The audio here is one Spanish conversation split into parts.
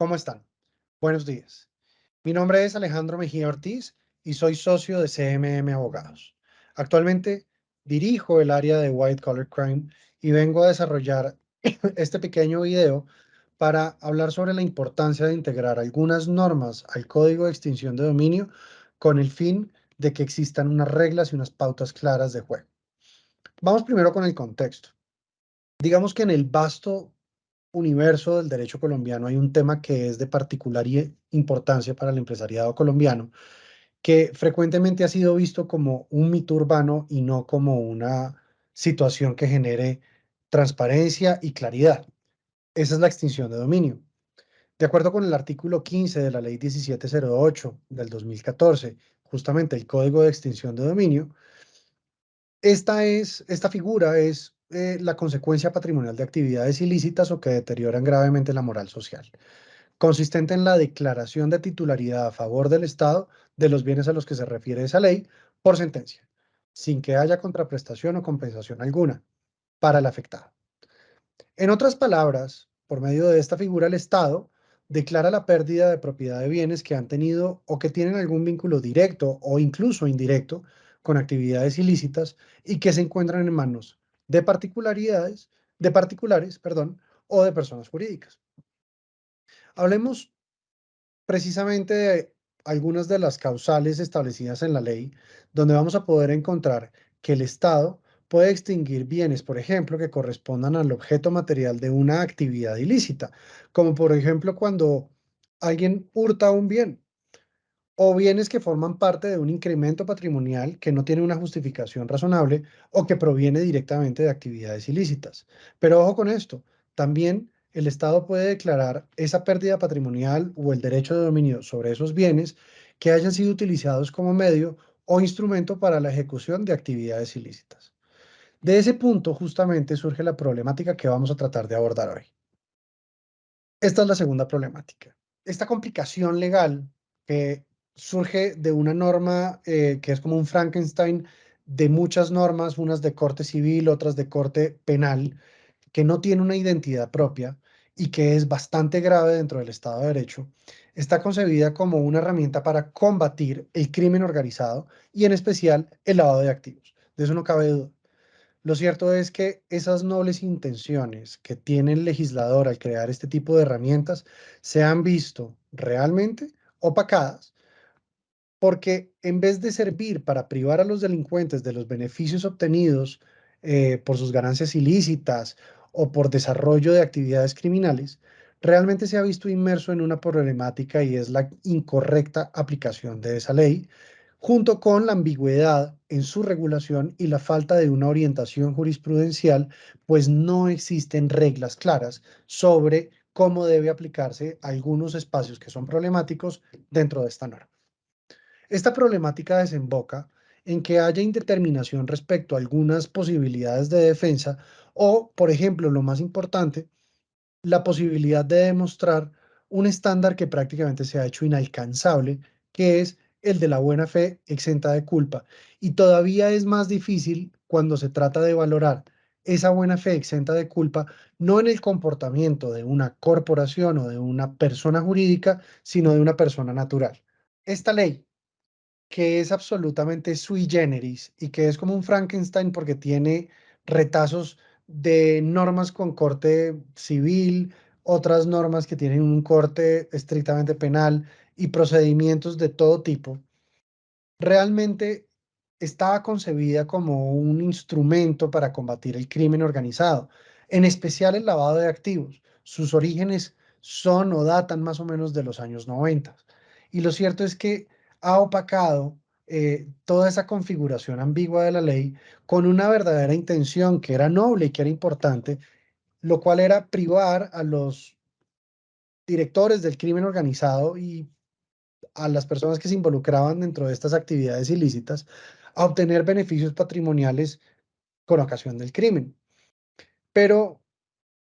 ¿Cómo están? Buenos días. Mi nombre es Alejandro Mejía Ortiz y soy socio de CMM Abogados. Actualmente dirijo el área de White Collar Crime y vengo a desarrollar este pequeño video para hablar sobre la importancia de integrar algunas normas al Código de Extinción de Dominio con el fin de que existan unas reglas y unas pautas claras de juego. Vamos primero con el contexto. Digamos que en el vasto universo del derecho colombiano hay un tema que es de particular importancia para el empresariado colombiano, que frecuentemente ha sido visto como un mito urbano y no como una situación que genere transparencia y claridad. Esa es la extinción de dominio. De acuerdo con el artículo 15 de la Ley 1708 del 2014, justamente el Código de Extinción de Dominio, esta figura es la consecuencia patrimonial de actividades ilícitas o que deterioran gravemente la moral social, consistente en la declaración de titularidad a favor del Estado de los bienes a los que se refiere esa ley por sentencia, sin que haya contraprestación o compensación alguna para el afectado. En otras palabras, por medio de esta figura, el Estado declara la pérdida de propiedad de bienes que han tenido o que tienen algún vínculo directo o incluso indirecto con actividades ilícitas y que se encuentran en manos de particulares, o de personas jurídicas. Hablemos precisamente de algunas de las causales establecidas en la ley, donde vamos a poder encontrar que el Estado puede extinguir bienes, por ejemplo, que correspondan al objeto material de una actividad ilícita, como por ejemplo cuando alguien hurta un bien, o bienes que forman parte de un incremento patrimonial que no tiene una justificación razonable o que proviene directamente de actividades ilícitas. Pero ojo con esto, también el Estado puede declarar esa pérdida patrimonial o el derecho de dominio sobre esos bienes que hayan sido utilizados como medio o instrumento para la ejecución de actividades ilícitas. De ese punto justamente surge la problemática que vamos a tratar de abordar hoy. Esta es la segunda problemática. Esta complicación legal que surge de una norma que es como un Frankenstein de muchas normas, unas de corte civil, otras de corte penal, que no tiene una identidad propia y que es bastante grave dentro del Estado de Derecho, está concebida como una herramienta para combatir el crimen organizado y en especial el lavado de activos. De eso no cabe duda. Lo cierto es que esas nobles intenciones que tiene el legislador al crear este tipo de herramientas se han visto realmente opacadas porque en vez de servir para privar a los delincuentes de los beneficios obtenidos por sus ganancias ilícitas o por desarrollo de actividades criminales, realmente se ha visto inmerso en una problemática y es la incorrecta aplicación de esa ley, junto con la ambigüedad en su regulación y la falta de una orientación jurisprudencial, pues no existen reglas claras sobre cómo debe aplicarse algunos espacios que son problemáticos dentro de esta norma. Esta problemática desemboca en que haya indeterminación respecto a algunas posibilidades de defensa o, por ejemplo, lo más importante, la posibilidad de demostrar un estándar que prácticamente se ha hecho inalcanzable, que es el de la buena fe exenta de culpa. Y todavía es más difícil cuando se trata de valorar esa buena fe exenta de culpa, no en el comportamiento de una corporación o de una persona jurídica, sino de una persona natural. Esta ley que es absolutamente sui generis y que es como un Frankenstein porque tiene retazos de normas con corte civil, otras normas que tienen un corte estrictamente penal y procedimientos de todo tipo, realmente estaba concebida como un instrumento para combatir el crimen organizado, en especial el lavado de activos. Sus orígenes son o datan más o menos de los años 90. Y lo cierto es que ha opacado toda esa configuración ambigua de la ley con una verdadera intención que era noble y que era importante, lo cual era privar a los directores del crimen organizado y a las personas que se involucraban dentro de estas actividades ilícitas a obtener beneficios patrimoniales con ocasión del crimen. Pero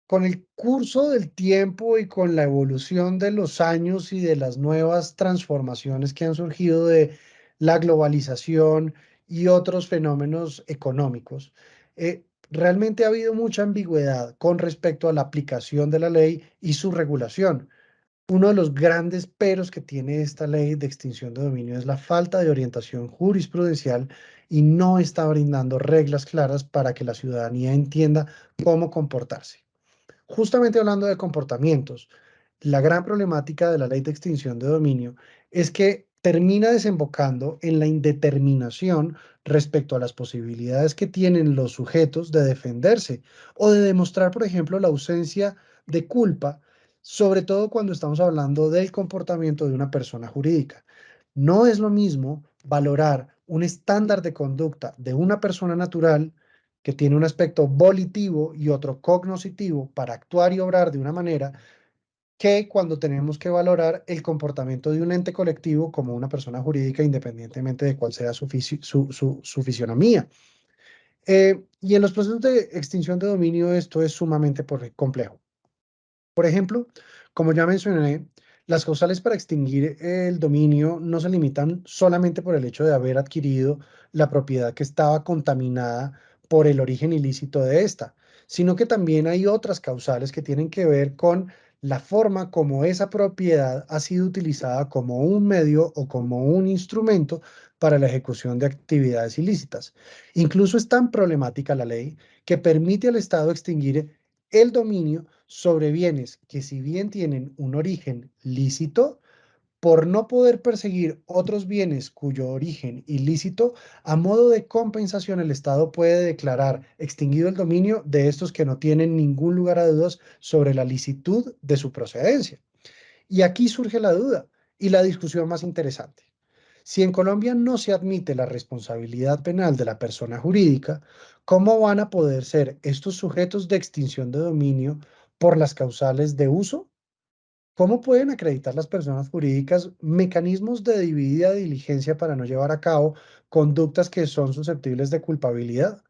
con el curso del tiempo y con la evolución de los años y de las nuevas transformaciones que han surgido de la globalización y otros fenómenos económicos, realmente ha habido mucha ambigüedad con respecto a la aplicación de la ley y su regulación. Uno de los grandes peros que tiene esta ley de extinción de dominio es la falta de orientación jurisprudencial y no está brindando reglas claras para que la ciudadanía entienda cómo comportarse. Justamente hablando de comportamientos, la gran problemática de la ley de extinción de dominio es que termina desembocando en la indeterminación respecto a las posibilidades que tienen los sujetos de defenderse o de demostrar, por ejemplo, la ausencia de culpa, sobre todo cuando estamos hablando del comportamiento de una persona jurídica. No es lo mismo valorar un estándar de conducta de una persona natural que tiene un aspecto volitivo y otro cognoscitivo para actuar y obrar de una manera, que cuando tenemos que valorar el comportamiento de un ente colectivo como una persona jurídica, independientemente de cuál sea su fisionomía. Y en los procesos de extinción de dominio esto es sumamente complejo. Por ejemplo, como ya mencioné, las causales para extinguir el dominio no se limitan solamente por el hecho de haber adquirido la propiedad que estaba contaminada por el origen ilícito de esta, sino que también hay otras causales que tienen que ver con la forma como esa propiedad ha sido utilizada como un medio o como un instrumento para la ejecución de actividades ilícitas. Incluso es tan problemática la ley que permite al Estado extinguir el dominio sobre bienes que, si bien tienen un origen lícito, por no poder perseguir otros bienes cuyo origen ilícito, a modo de compensación el Estado puede declarar extinguido el dominio de estos que no tienen ningún lugar a dudas sobre la licitud de su procedencia. Y aquí surge la duda y la discusión más interesante. Si en Colombia no se admite la responsabilidad penal de la persona jurídica, ¿cómo van a poder ser estos sujetos de extinción de dominio por las causales de uso? ¿Cómo pueden acreditar las personas jurídicas mecanismos de debida diligencia para no llevar a cabo conductas que son susceptibles de culpabilidad?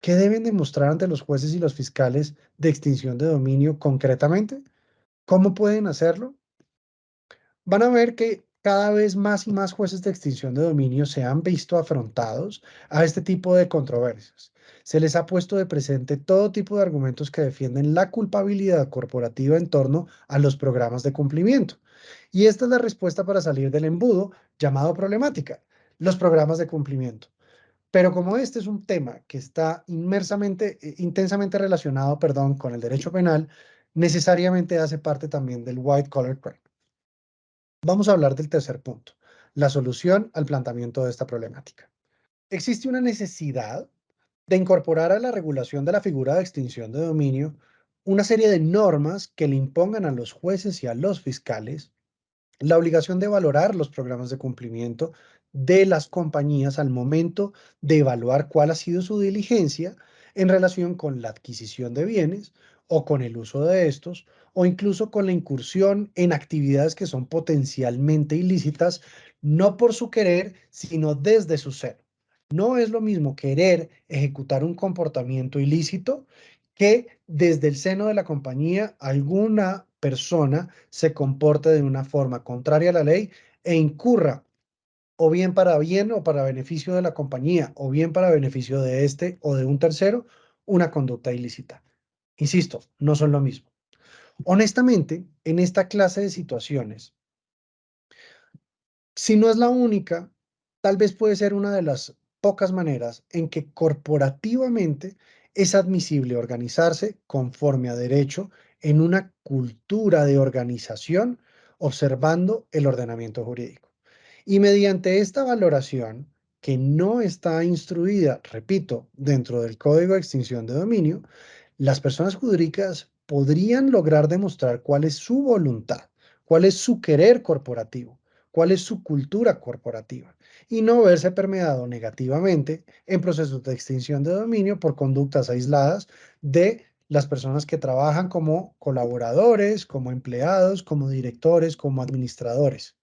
¿Qué deben demostrar ante los jueces y los fiscales de extinción de dominio concretamente? ¿Cómo pueden hacerlo? Van a ver que cada vez más y más jueces de extinción de dominio se han visto afrontados a este tipo de controversias. Se les ha puesto de presente todo tipo de argumentos que defienden la culpabilidad corporativa en torno a los programas de cumplimiento. Y esta es la respuesta para salir del embudo llamado problemática, los programas de cumplimiento. Pero como este es un tema que está intensamente relacionado, perdón, con el derecho penal, necesariamente hace parte también del white collar crime. Vamos a hablar del tercer punto, la solución al planteamiento de esta problemática. Existe una necesidad de incorporar a la regulación de la figura de extinción de dominio una serie de normas que le impongan a los jueces y a los fiscales la obligación de valorar los programas de cumplimiento de las compañías al momento de evaluar cuál ha sido su diligencia en relación con la adquisición de bienes o con el uso de estos, o incluso con la incursión en actividades que son potencialmente ilícitas, no por su querer, sino desde su ser. No es lo mismo querer ejecutar un comportamiento ilícito que desde el seno de la compañía alguna persona se comporte de una forma contraria a la ley e incurra o bien para bien o para beneficio de la compañía o bien para beneficio de este o de un tercero, una conducta ilícita. Insisto, no son lo mismo. Honestamente, en esta clase de situaciones, si no es la única, tal vez puede ser una de las pocas maneras en que corporativamente es admisible organizarse conforme a derecho en una cultura de organización observando el ordenamiento jurídico. Y mediante esta valoración, que no está instruida, repito, dentro del Código de Extinción de Dominio, las personas jurídicas podrían lograr demostrar cuál es su voluntad, cuál es su querer corporativo, cuál es su cultura corporativa y no verse permeado negativamente en procesos de extinción de dominio por conductas aisladas de las personas que trabajan como colaboradores, como empleados, como directores, como administradores.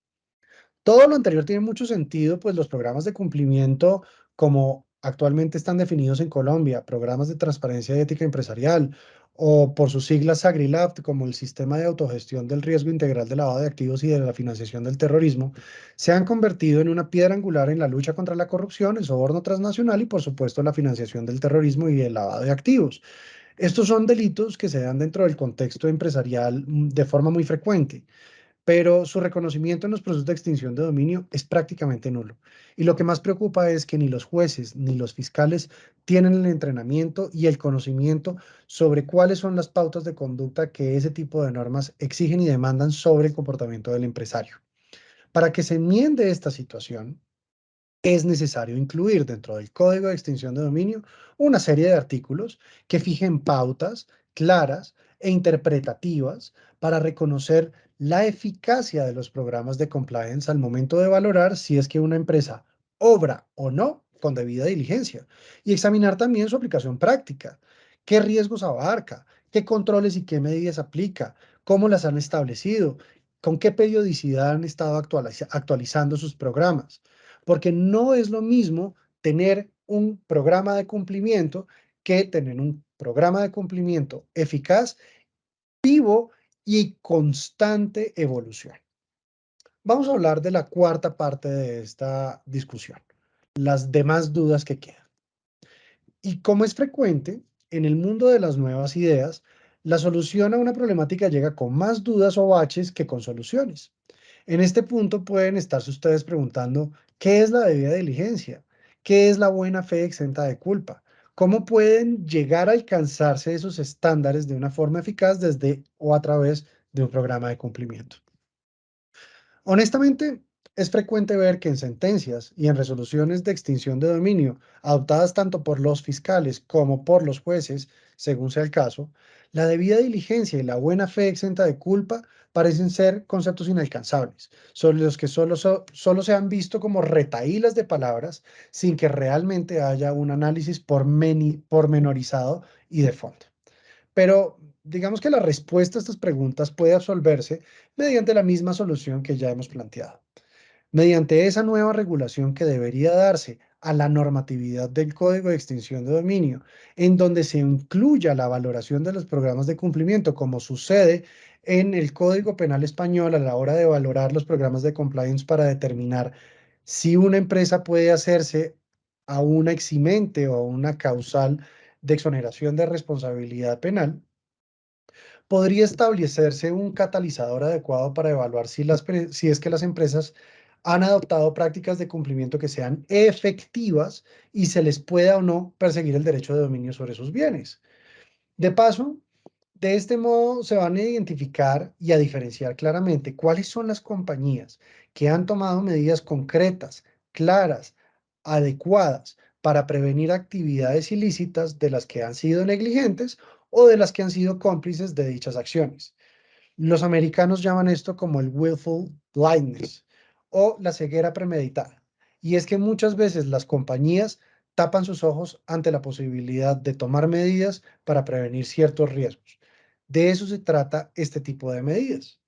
Todo lo anterior tiene mucho sentido, pues los programas de cumplimiento, como actualmente están definidos en Colombia, programas de transparencia y ética empresarial, o por sus siglas SAGRILAB, como el Sistema de Autogestión del Riesgo Integral de Lavado de Activos y de la Financiación del Terrorismo, se han convertido en una piedra angular en la lucha contra la corrupción, el soborno transnacional y, por supuesto, la financiación del terrorismo y el lavado de activos. Estos son delitos que se dan dentro del contexto empresarial de forma muy frecuente. pero su reconocimiento en los procesos de extinción de dominio es prácticamente nulo. Y lo que más preocupa es que ni los jueces ni los fiscales tienen el entrenamiento y el conocimiento sobre cuáles son las pautas de conducta que ese tipo de normas exigen y demandan sobre el comportamiento del empresario. Para que se enmiende esta situación, es necesario incluir dentro del Código de Extinción de Dominio una serie de artículos que fijen pautas claras e interpretativas para reconocer la eficacia de los programas de compliance al momento de valorar si es que una empresa obra o no con debida diligencia y examinar también su aplicación práctica, qué riesgos abarca, qué controles y qué medidas aplica, cómo las han establecido, con qué periodicidad han estado actualizando sus programas, porque no es lo mismo tener un programa de cumplimiento que tener un programa de cumplimiento eficaz, vivo y constante evolución. Vamos a hablar de la cuarta parte de esta discusión, las demás dudas que quedan. Y como es frecuente, en el mundo de las nuevas ideas, la solución a una problemática llega con más dudas o baches que con soluciones. En este punto pueden estarse ustedes preguntando, ¿qué es la debida diligencia? ¿Qué es la buena fe exenta de culpa? ¿Cómo pueden llegar a alcanzarse esos estándares de una forma eficaz desde o a través de un programa de cumplimiento? Honestamente, es frecuente ver que en sentencias y en resoluciones de extinción de dominio, adoptadas tanto por los fiscales como por los jueces, según sea el caso, la debida diligencia y la buena fe exenta de culpa parecen ser conceptos inalcanzables, sobre los que solo se han visto como retahílas de palabras sin que realmente haya un análisis pormenorizado y de fondo. Pero digamos que la respuesta a estas preguntas puede absolverse mediante la misma solución que ya hemos planteado. Mediante esa nueva regulación que debería darse a la normatividad del Código de Extinción de Dominio, en donde se incluya la valoración de los programas de cumplimiento, como sucede en el Código Penal español a la hora de valorar los programas de compliance para determinar si una empresa puede hacerse a una eximente o a una causal de exoneración de responsabilidad penal, podría establecerse un catalizador adecuado para evaluar si es que las empresas han adoptado prácticas de cumplimiento que sean efectivas y se les pueda o no perseguir el derecho de dominio sobre sus bienes. De paso, de este modo se van a identificar y a diferenciar claramente cuáles son las compañías que han tomado medidas concretas, claras, adecuadas para prevenir actividades ilícitas de las que han sido negligentes o de las que han sido cómplices de dichas acciones. Los americanos llaman esto como el willful blindness o la ceguera premeditada. Y es que muchas veces las compañías tapan sus ojos ante la posibilidad de tomar medidas para prevenir ciertos riesgos. De eso se trata este tipo de medidas.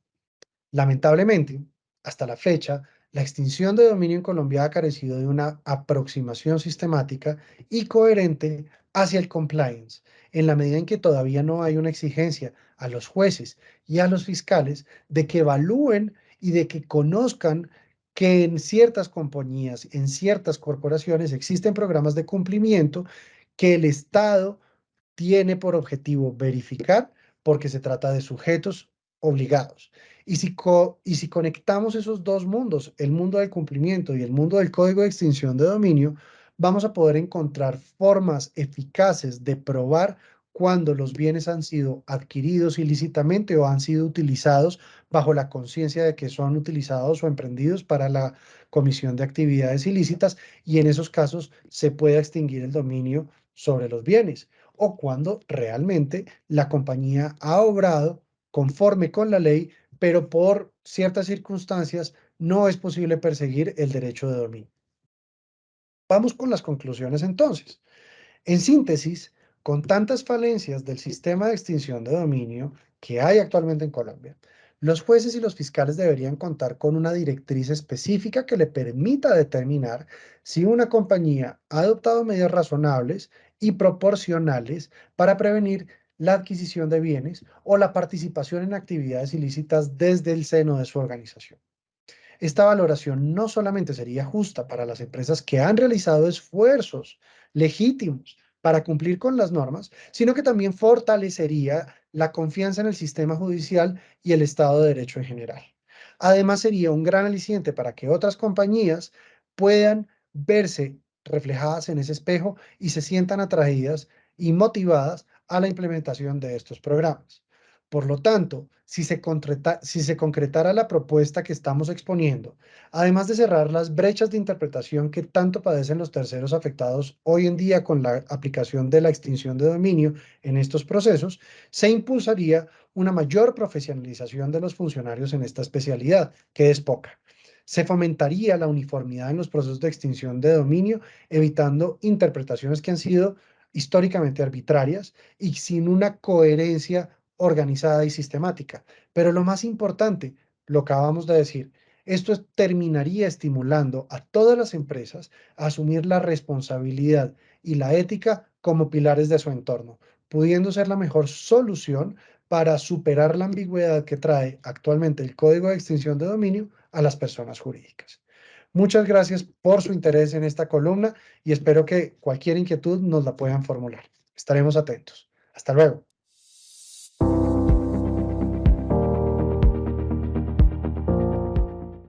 Lamentablemente, hasta la fecha, la extinción de dominio en Colombia ha carecido de una aproximación sistemática y coherente hacia el compliance, en la medida en que todavía no hay una exigencia a los jueces y a los fiscales de que evalúen y de que conozcan que en ciertas compañías, en ciertas corporaciones existen programas de cumplimiento que el Estado tiene por objetivo verificar porque se trata de sujetos obligados. Y si conectamos esos dos mundos, el mundo del cumplimiento y el mundo del código de extinción de dominio, vamos a poder encontrar formas eficaces de probar cuando los bienes han sido adquiridos ilícitamente o han sido utilizados bajo la conciencia de que son utilizados o emprendidos para la comisión de actividades ilícitas, y en esos casos se puede extinguir el dominio sobre los bienes, o cuando realmente la compañía ha obrado conforme con la ley, pero por ciertas circunstancias no es posible perseguir el derecho de dominio. Vamos con las conclusiones entonces. En síntesis, con tantas falencias del sistema de extinción de dominio que hay actualmente en Colombia, los jueces y los fiscales deberían contar con una directriz específica que le permita determinar si una compañía ha adoptado medidas razonables y proporcionales para prevenir la adquisición de bienes o la participación en actividades ilícitas desde el seno de su organización. Esta valoración no solamente sería justa para las empresas que han realizado esfuerzos legítimos para cumplir con las normas, sino que también fortalecería la confianza en el sistema judicial y el Estado de Derecho en general. Además, sería un gran aliciente para que otras compañías puedan verse reflejadas en ese espejo y se sientan atraídas y motivadas a la implementación de estos programas. Por lo tanto, si se concretara la propuesta que estamos exponiendo, además de cerrar las brechas de interpretación que tanto padecen los terceros afectados hoy en día con la aplicación de la extinción de dominio en estos procesos, se impulsaría una mayor profesionalización de los funcionarios en esta especialidad, que es poca. Se fomentaría la uniformidad en los procesos de extinción de dominio, evitando interpretaciones que han sido históricamente arbitrarias y sin una coherencia organizada y sistemática. Pero lo más importante, lo acabamos de decir, esto terminaría estimulando a todas las empresas a asumir la responsabilidad y la ética como pilares de su entorno, pudiendo ser la mejor solución para superar la ambigüedad que trae actualmente el Código de Extinción de Dominio a las personas jurídicas. Muchas gracias por su interés en esta columna y espero que cualquier inquietud nos la puedan formular. Estaremos atentos. Hasta luego.